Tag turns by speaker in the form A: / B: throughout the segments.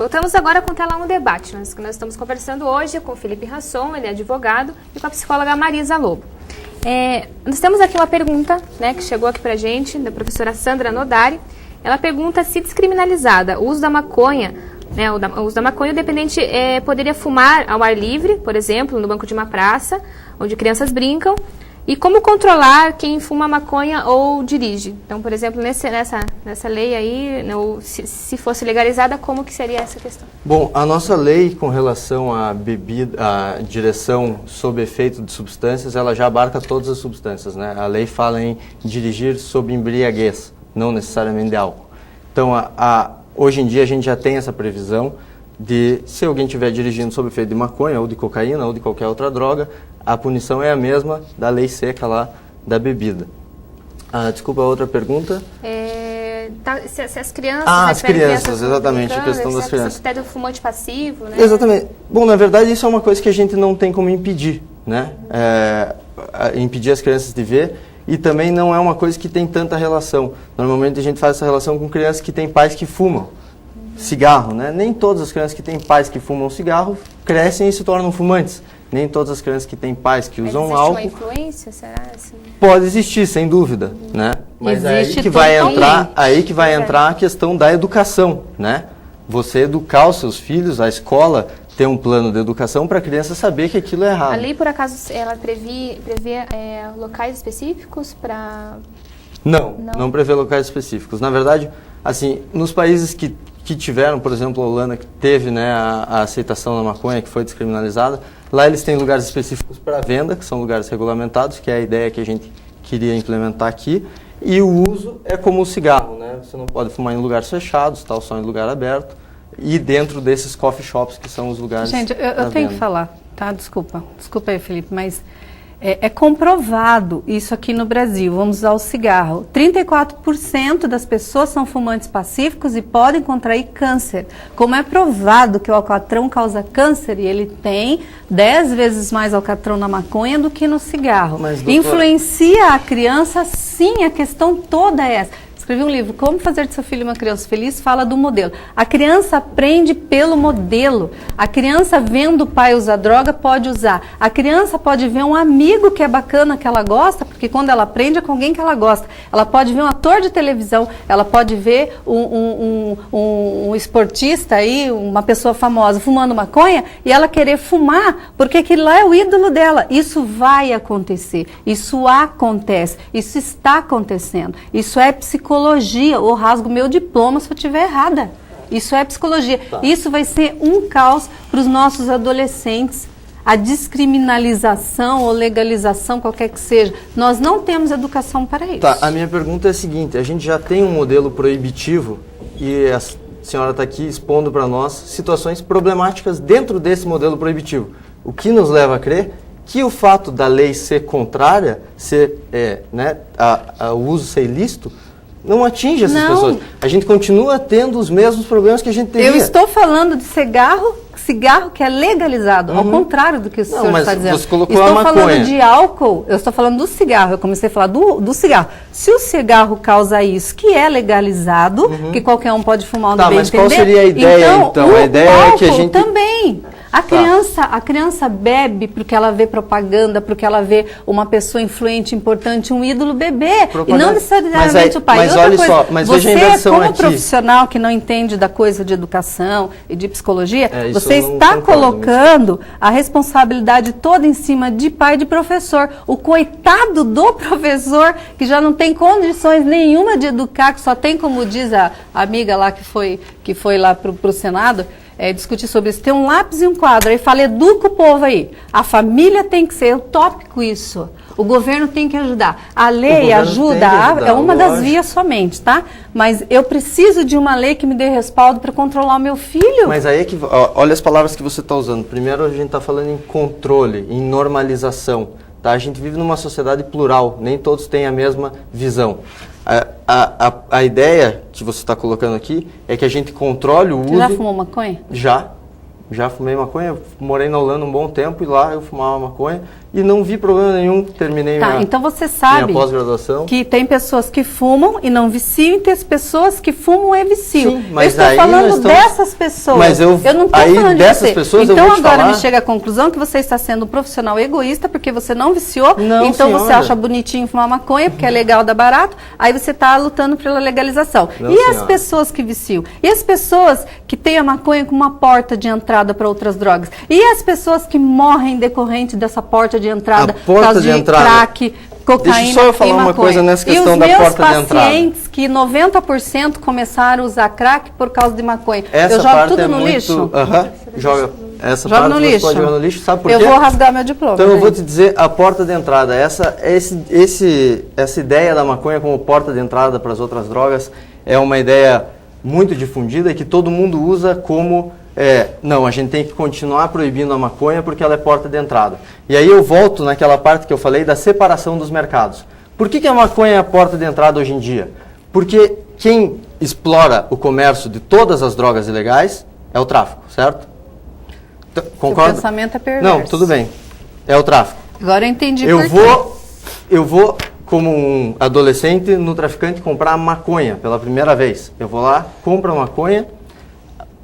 A: Voltamos agora com Tela 1 Debate. Nós estamos conversando hoje com o Felipe Rasson, ele é advogado, e com a psicóloga Marisa Lobo. Nós temos aqui uma pergunta, né, que chegou aqui pra gente, da professora Sandra Nodari. Ela pergunta se descriminalizada o uso da maconha, né, o uso da maconha, o dependente poderia fumar ao ar livre, por exemplo, no banco de uma praça, onde crianças brincam, e como controlar quem fuma maconha ou dirige. Então, por exemplo, nessa lei aí, se fosse legalizada, como que seria essa questão?
B: Bom, a nossa lei com relação à bebida, à direção sob efeito de substâncias, ela já abarca todas as substâncias, né? A lei fala em dirigir sob embriaguez, não necessariamente de álcool. Então, hoje em dia a gente já tem essa previsão de, se alguém estiver dirigindo sob efeito de maconha ou de cocaína ou de qualquer outra droga, a punição é a mesma da lei seca lá da bebida. Desculpa, a outra pergunta?
A: Se as crianças...
B: as crianças, exatamente, a questão das crianças.
A: Até do fumante passivo, né?
B: Exatamente. Bom, na verdade, isso é uma coisa que a gente não tem como impedir, né? Impedir as crianças de ver, e também não é uma coisa que tem tanta relação. Normalmente a gente faz essa relação com crianças que têm pais que fumam cigarro, né? Nem todas as crianças que têm pais que fumam cigarro crescem e se tornam fumantes. Nem todas as crianças que têm pais que usam álcool...
A: Existe uma influência, será? Assim?
B: Pode existir, sem dúvida, né? Mas aí que vai entrar a questão da educação, né? Você educar os seus filhos, a escola ter um plano de educação para a criança saber que aquilo é errado.
A: A lei, por acaso, ela prevê locais específicos para...
B: Não prevê locais específicos. Na verdade, assim, nos países que tiveram, por exemplo, a Holanda, que teve, né, a aceitação da maconha, que foi descriminalizada, lá eles têm lugares específicos para venda, que são lugares regulamentados, que é a ideia que a gente queria implementar aqui, e o uso é como o cigarro, né? Você não pode fumar em lugares fechados, tal, só em lugar aberto, e dentro desses coffee shops, que são os lugares...
C: Gente, eu tenho que falar, tá? Desculpa aí, Felipe, mas... É comprovado isso aqui no Brasil, vamos usar o cigarro. 34% das pessoas são fumantes pacíficos e podem contrair câncer. Como é provado que o alcatrão causa câncer, e ele tem 10 vezes mais alcatrão na maconha do que no cigarro. Mas, doutora... Influencia a criança, sim, a questão toda é essa. Escrevi um livro, Como Fazer de Seu Filho uma Criança Feliz, fala do modelo. A criança aprende pelo modelo. A criança vendo o pai usar droga pode usar. A criança pode ver um amigo que é bacana, que ela gosta, porque quando ela aprende é com alguém que ela gosta. Ela pode ver um ator de televisão, ela pode ver um esportista aí, uma pessoa famosa fumando maconha, e ela querer fumar, porque aquele lá é o ídolo dela. Isso vai acontecer, isso acontece, isso está acontecendo, isso é psicologia. Ou rasgo meu diploma se eu estiver errada. Isso é psicologia. Tá. Isso vai ser um caos para os nossos adolescentes. A descriminalização ou legalização, qualquer que seja. Nós não temos educação para isso.
B: Tá, a minha pergunta é a seguinte. A gente já tem um modelo proibitivo e a senhora está aqui expondo para nós situações problemáticas dentro desse modelo proibitivo. O que nos leva a crer que o fato da lei ser contrária, o uso ser ilícito, não atinge essas pessoas. A gente continua tendo os mesmos problemas que a gente teria.
C: Eu estou falando de cigarro que é legalizado, ao contrário do que o senhor está dizendo.
B: Você colocou a maconha.
C: Estou falando de álcool, eu estou falando do cigarro, eu comecei a falar do cigarro. Se o cigarro causa isso, que é legalizado, que qualquer um pode fumar onde bem entender.
B: Mas qual seria a ideia, então? A ideia é que a gente...
C: também. A criança bebe porque ela vê propaganda, porque ela vê uma pessoa influente, importante, um ídolo beber. E não necessariamente o pai.
B: Mas olha só, veja a inversão
C: como
B: aqui.
C: Profissional que não entende da coisa de educação e de psicologia, você está colocando a responsabilidade toda em cima de pai e de professor. O coitado do professor, que já não tem condições nenhuma de educar, que só tem, como diz a amiga lá que foi lá para o Senado, discutir sobre isso, tem um lápis e um quadro, aí fala, educa o povo aí. A família tem que ser utópico isso. O governo tem que ajudar. A lei ajuda, é uma das vias somente, tá? Mas eu preciso de uma lei que me dê respaldo para controlar o meu filho.
B: Mas aí é que, olha as palavras que você está usando. Primeiro a gente está falando em controle, em normalização. Tá? A gente vive numa sociedade plural, nem todos têm a mesma visão. A ideia que você está colocando aqui é que a gente controle o uso...
C: Você já fumou maconha?
B: Já. Já fumei maconha, morei na Holanda um bom tempo e lá eu fumava maconha e não vi problema nenhum, terminei
C: então você sabe
B: minha pós-graduação.
C: Que tem pessoas que fumam e não viciam e tem as pessoas que fumam e viciam.
B: Sim, mas
C: eu estou falando
B: estamos...
C: dessas pessoas.
B: Mas eu
C: não estou
B: aí
C: falando
B: dessas
C: de você.
B: pessoas
C: então
B: eu vou te
C: agora
B: falar...
C: me chega à conclusão que você está sendo um profissional egoísta porque você não viciou,
B: não,
C: então
B: senhora.
C: você acha bonitinho fumar maconha porque é legal, dá barato, aí você está lutando pela legalização.
B: Não,
C: e
B: senhora.
C: as pessoas que viciam? E as pessoas que têm a maconha como uma porta de entrada para outras drogas? E as pessoas que morrem decorrente dessa porta de entrada? Crack, cocaína.
B: Deixa só eu falar uma coisa nessa questão da porta de entrada.
C: E os meus pacientes que 90% começaram a usar crack por causa de maconha.
B: Essa
C: eu jogo
B: parte
C: tudo
B: é
C: no
B: muito...
C: lixo?
B: Joga. Essa
C: Joga
B: parte
C: no
B: você
C: lixo.
B: pode jogar no lixo. Sabe por quê?
C: Eu vou rasgar meu diploma.
B: Então eu vou te dizer a porta de entrada. Essa ideia da maconha como porta de entrada para as outras drogas é uma ideia muito difundida e que todo mundo usa como... não, a gente tem que continuar proibindo a maconha porque ela é porta de entrada. E aí eu volto naquela parte que eu falei da separação dos mercados. Por que a maconha é a porta de entrada hoje em dia? Porque quem explora o comércio de todas as drogas ilegais é o tráfico, certo? Concorda?
C: O pensamento é perverso.
B: Não, tudo bem. É o tráfico.
C: Agora eu entendi
B: Eu vou, como um adolescente, no traficante comprar maconha pela primeira vez. Eu vou lá, compro a maconha.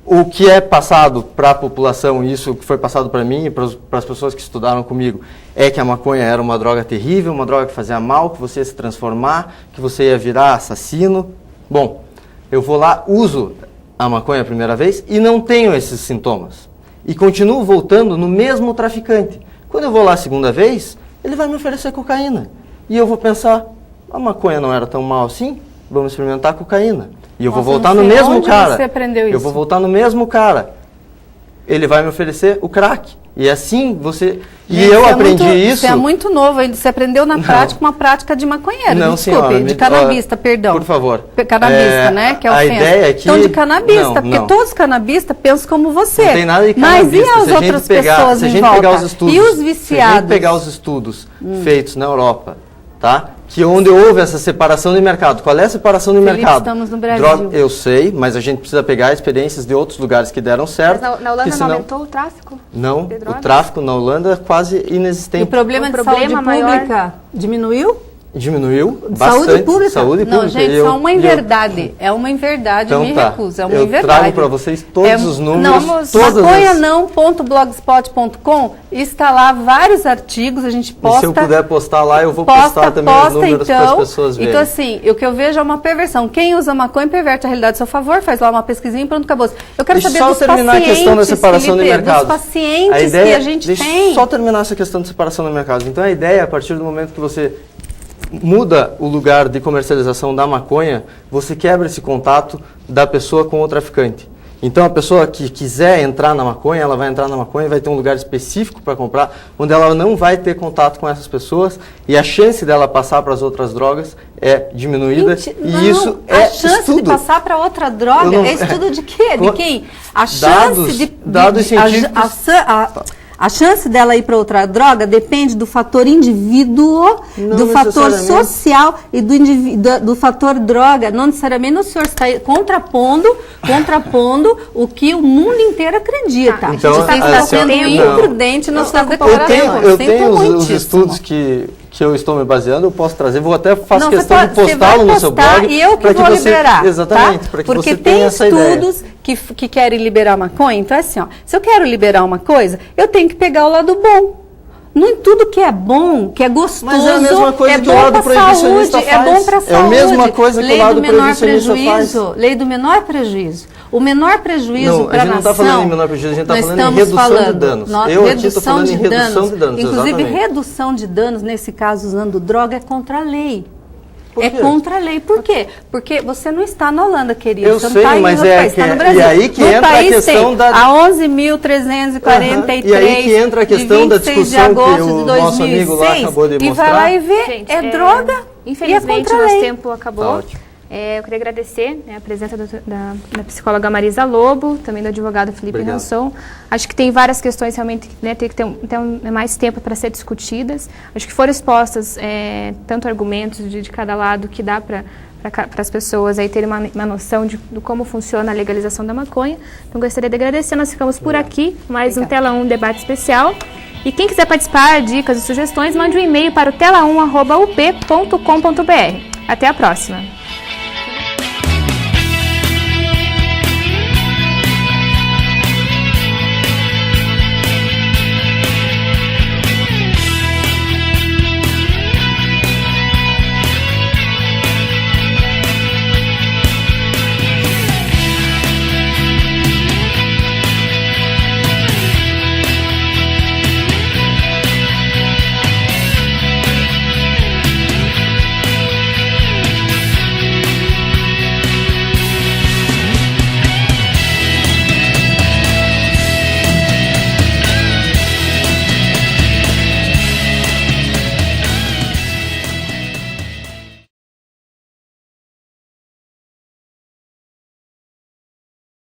B: O que é passado para a população, isso que foi passado para mim e para as pessoas que estudaram comigo, é que a maconha era uma droga terrível, uma droga que fazia mal, que você ia se transformar, que você ia virar assassino. Bom, eu vou lá, uso a maconha a primeira vez e não tenho esses sintomas. E continuo voltando no mesmo traficante. Quando eu vou lá a segunda vez, ele vai me oferecer cocaína. E eu vou pensar, a maconha não era tão mal assim, vamos experimentar a cocaína. E eu vou voltar no mesmo cara.
C: Você aprendeu isso?
B: Eu vou voltar no mesmo cara. Ele vai me oferecer o crack. E assim você... E eu aprendi isso...
C: Você é muito novo ainda. Você aprendeu na prática uma prática de maconheiro.
B: Não,
C: desculpe,
B: senhora,
C: de canabista, perdão.
B: Por favor.
C: Canabista, né? Que é ofensa.
B: A ideia é que...
C: Então, de canabista,
B: não,
C: porque todos os canabistas pensam como você.
B: Não tem nada de
C: Mas
B: canabista.
C: e as outras pessoas em volta?
B: Pegar os estudos,
C: e os viciados?
B: Se a gente pegar os estudos feitos na Europa, tá? Que onde houve essa separação de mercado. Qual é a separação de mercado?
C: Estamos no Brasil.
B: Eu sei, mas a gente precisa pegar experiências de outros lugares que deram certo.
A: Mas na Holanda não aumentou o tráfico?
B: Não, o tráfico na Holanda é quase inexistente.
C: E o problema de saúde pública diminuiu?
B: Diminuiu
C: Saúde
B: bastante.
C: pública?
B: Saúde
C: não,
B: pública.
C: gente, só uma inverdade. É uma inverdade,
B: então,
C: eu me recuso. É uma
B: eu
C: inverdade.
B: trago para vocês todos os números.
C: Maconhanão.blogspot.com está lá vários artigos, a gente posta.
B: E se eu puder postar lá, eu vou postar também os números para as pessoas verem.
C: Então, assim, o que eu vejo é uma perversão. Quem usa maconha perverte a realidade a seu favor, faz lá uma pesquisinha e pronto, acabou. Eu quero saber dos pacientes,
B: a questão da separação
C: Felipe,
B: de mercados.
C: dos pacientes que a gente tem.
B: Deixa só terminar essa questão de separação de mercados. Então, a ideia, a partir do momento que você muda o lugar de comercialização da maconha, você quebra esse contato da pessoa com o traficante. Então, a pessoa que quiser entrar na maconha, ela vai entrar na maconha e vai ter um lugar específico para comprar, onde ela não vai ter contato com essas pessoas e a chance dela passar para as outras drogas é diminuída. Isso é
C: a chance
B: estudo.
C: de passar para outra droga é estudo de quê? De quem? A chance
B: dados científicos.
C: A chance dela ir para outra droga depende do fator indivíduo, do fator social e do fator droga. Não necessariamente o senhor está contrapondo o que o mundo inteiro acredita.
B: Então,
C: você está sendo imprudente nas suas declarações.
B: Eu tenho os estudos que eu estou me baseando, eu posso trazer, vou até fazer questão de postá-lo no seu blog.
C: E eu que vou liberar.
B: Exatamente,
C: tá?
B: para que
C: porque
B: você tenha essa ideia.
C: Porque tem estudos que querem liberar maconha, então é assim, ó, se eu quero liberar uma coisa, eu tenho que pegar o lado bom. Não em tudo que é bom, que é gostoso,
B: mas é a mesma coisa que o lado proibicionista faz.
C: É bom para a saúde.
B: É a mesma coisa que o lado proibicionista faz.
C: Lei do menor prejuízo. O menor prejuízo para a nação...
B: A gente não está falando em menor prejuízo, a gente está falando em redução de danos. Eu aqui estou falando em redução de danos,
C: inclusive,
B: exatamente.
C: redução de danos, nesse caso, usando droga, é contra a lei.
B: É
C: contra a lei. Por quê? Porque você não está na Holanda, querido.
B: Eu
C: você
B: sei,
C: não está
B: mas
C: está no Brasil.
B: E aí que entra a questão da...
C: A 11.343
B: e aí que entra a questão da discussão que o nosso amigo lá acabou de mostrar.
C: E vai lá e vê, gente, droga.
A: Infelizmente, nosso tempo acabou. Tá ótimo. Eu queria agradecer a presença da psicóloga Marisa Lobo, também do advogado Felipe Ransson. Acho que tem várias questões realmente, tem que ter mais tempo para ser discutidas. Acho que foram expostas tanto argumentos de cada lado que dá para para as pessoas aí terem uma noção de como funciona a legalização da maconha. Então, gostaria de agradecer. Nós ficamos por aqui, mais um Tela 1 debate especial. E quem quiser participar, dicas e sugestões, mande um e-mail para o tela1@up.com.br. Até a próxima!